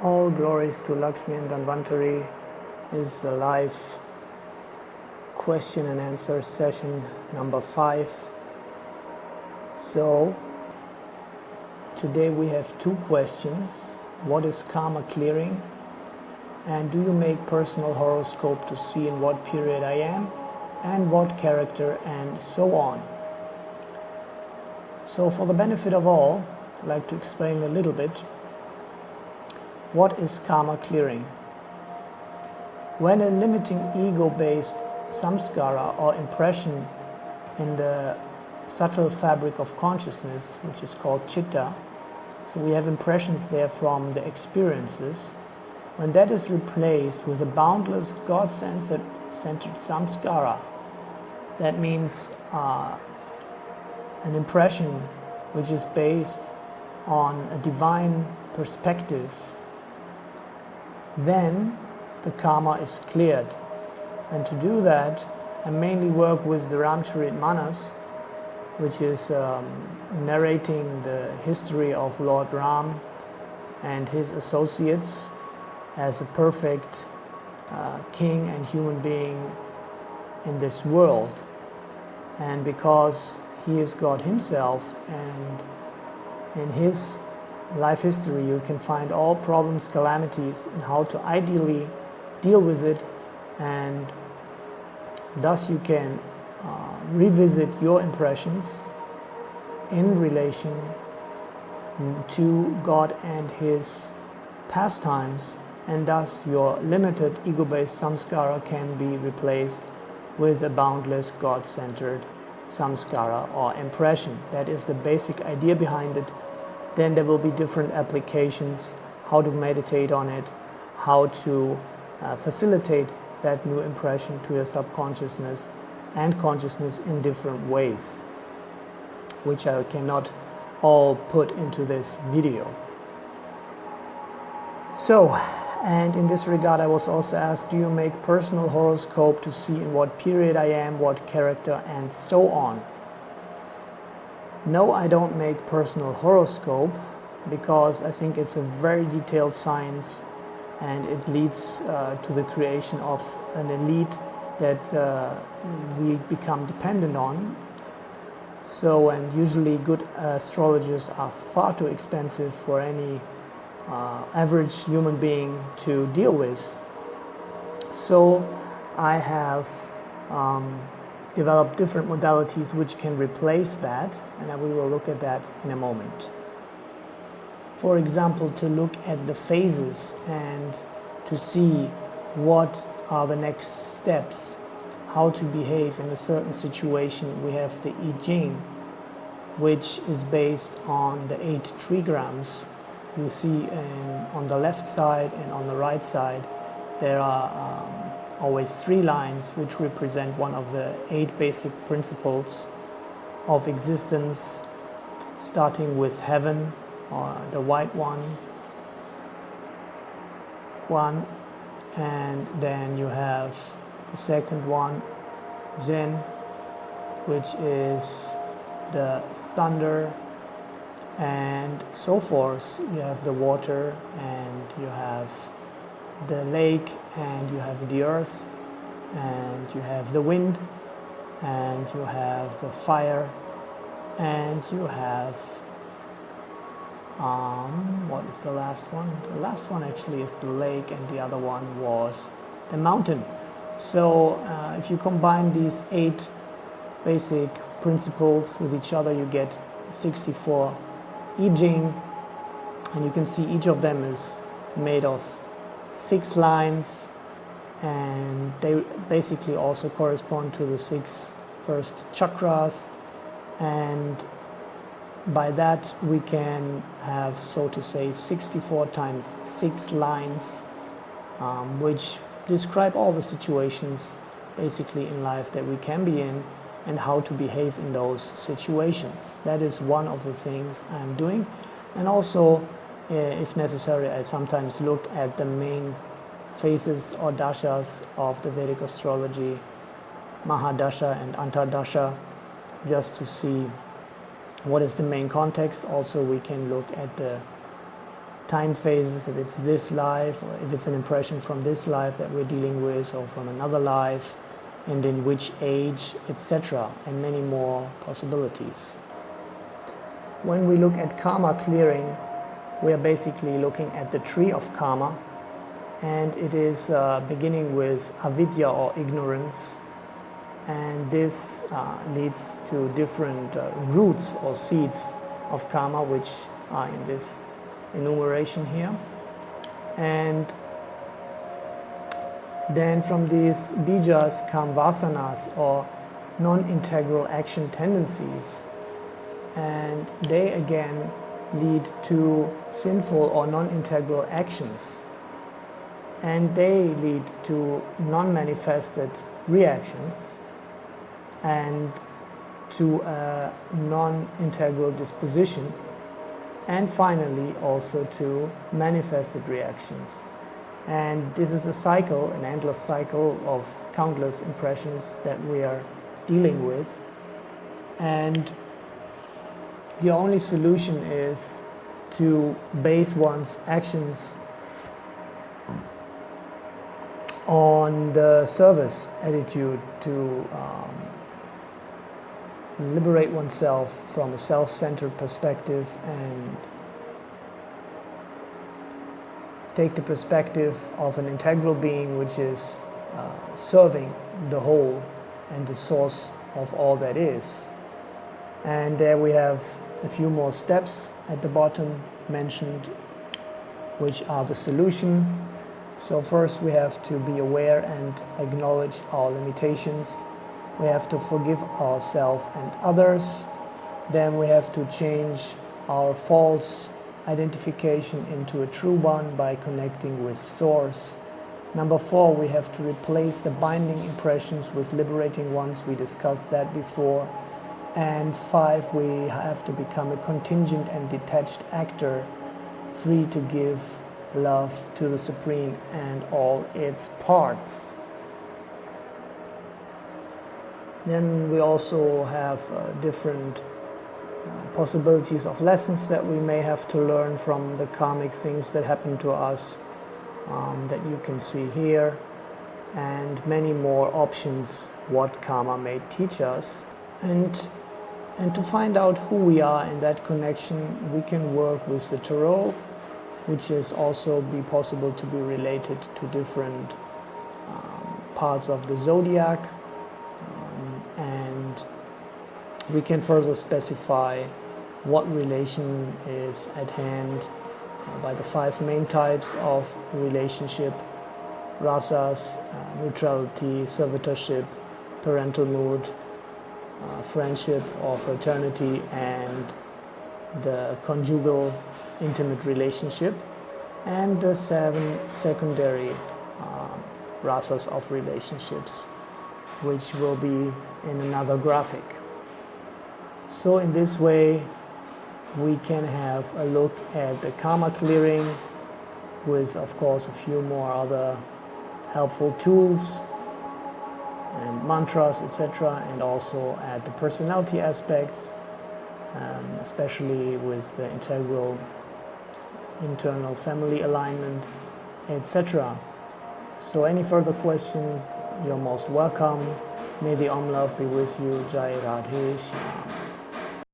All glories to Lakshmi and Dhanvantari is a live question and answer session number 5. So today we have 2 questions. What is karma clearing? And do you make personal horoscope to see in what period I am and what character and so on? So for the benefit of all, I'd like to explain a little bit. What is karma clearing? When a limiting ego-based samskara or impression in the subtle fabric of consciousness, which is called chitta, so we have impressions there from the experiences, when that is replaced with a boundless God-centered samskara, that means an impression which is based on a divine perspective, then the karma is cleared. And to do that, I mainly work with the Ramcharitmanas, which is narrating the history of Lord Ram and his associates as a perfect king and human being in this world. And because he is God himself, and in his life history you can find all problems, calamities, and how to ideally deal with it, and thus you can revisit your impressions in relation to God and his pastimes, and thus your limited ego-based samskara can be replaced with a boundless God-centered samskara or impression. That is the basic idea behind it. Then there will be different applications, how to meditate on it, how to facilitate that new impression to your subconsciousness and consciousness in different ways, which I cannot all put into this video. So, and in this regard I was also asked, do you make personal horoscope to see in what period I am, what character, and so on? No, I don't make personal horoscope because I think it's a very detailed science, and it leads to the creation of an elite that we become dependent on. So, and usually good astrologers are far too expensive for any average human being to deal with. So I have developed different modalities which can replace that, and we will look at that in a moment. For example, to look at the phases and to see what are the next steps, how to behave in a certain situation, we have the I Ching, which is based on the 8 trigrams. You see on the left side and on the right side there are always 3 lines which represent one of the 8 basic principles of existence, starting with heaven, or the white one, and then you have the second one, Zen, which is the thunder, and so forth. You have the water, and you have the lake, and you have the earth, and you have the wind, and you have the fire, and you have what is the last one? The last one actually is the lake, and the other one was the mountain. So if you combine these 8 basic principles with each other, you get 64 I Ching, and you can see each of them is made of 6 lines, and they basically also correspond to the 6 first chakras, and by that we can have, so to say, 64 times 6 lines, which describe all the situations basically in life that we can be in and how to behave in those situations. That is one of the things I'm doing. And also, if necessary, I sometimes look at the main phases or dashas of the Vedic astrology, Mahadasha and Antardasha, just to see what is the main context. Also, we can look at the time phases, if it's this life, or if it's an impression from this life that we're dealing with, or from another life, and in which age, etc., and many more possibilities. When we look at karma clearing, we are basically looking at the tree of karma, and it is beginning with avidya or ignorance, and this leads to different roots or seeds of karma, which are in this enumeration here. And then from these bijas come vasanas, or non-integral action tendencies, and they again lead to sinful or non-integral actions, and they lead to non-manifested reactions and to a non-integral disposition, and finally also to manifested reactions. And this is a cycle, an endless cycle of countless impressions that we are dealing with, and the only solution is to base one's actions on the service attitude, to liberate oneself from a self-centered perspective and take the perspective of an integral being which is serving the whole and the source of all that is. And there we have a few more steps at the bottom mentioned, which are the solution. So first we have to be aware and acknowledge our limitations. We have to forgive ourselves and others. Then we have to change our false identification into a true one by connecting with Source. Number 4, we have to replace the binding impressions with liberating ones. We discussed that before. And 5, we have to become a contingent and detached actor, free to give love to the Supreme and all its parts. Then we also have different possibilities of lessons that we may have to learn from the karmic things that happen to us, that you can see here, and many more options what karma may teach us. And to find out who we are in that connection, we can work with the tarot, which is also be possible to be related to different parts of the zodiac, and we can further specify what relation is at hand by the 5 main types of relationship: rasas, neutrality, servitorship, parental mood, friendship or fraternity, and the conjugal intimate relationship, and the 7 secondary rasas of relationships, which will be in another graphic. So in this way we can have a look at the karma clearing with, of course, a few more other helpful tools and mantras, etc., and also at the personality aspects, especially with the integral internal family alignment, etc. So any further questions, you're most welcome. May the Om Love be with you. Jai Radhe Shyam.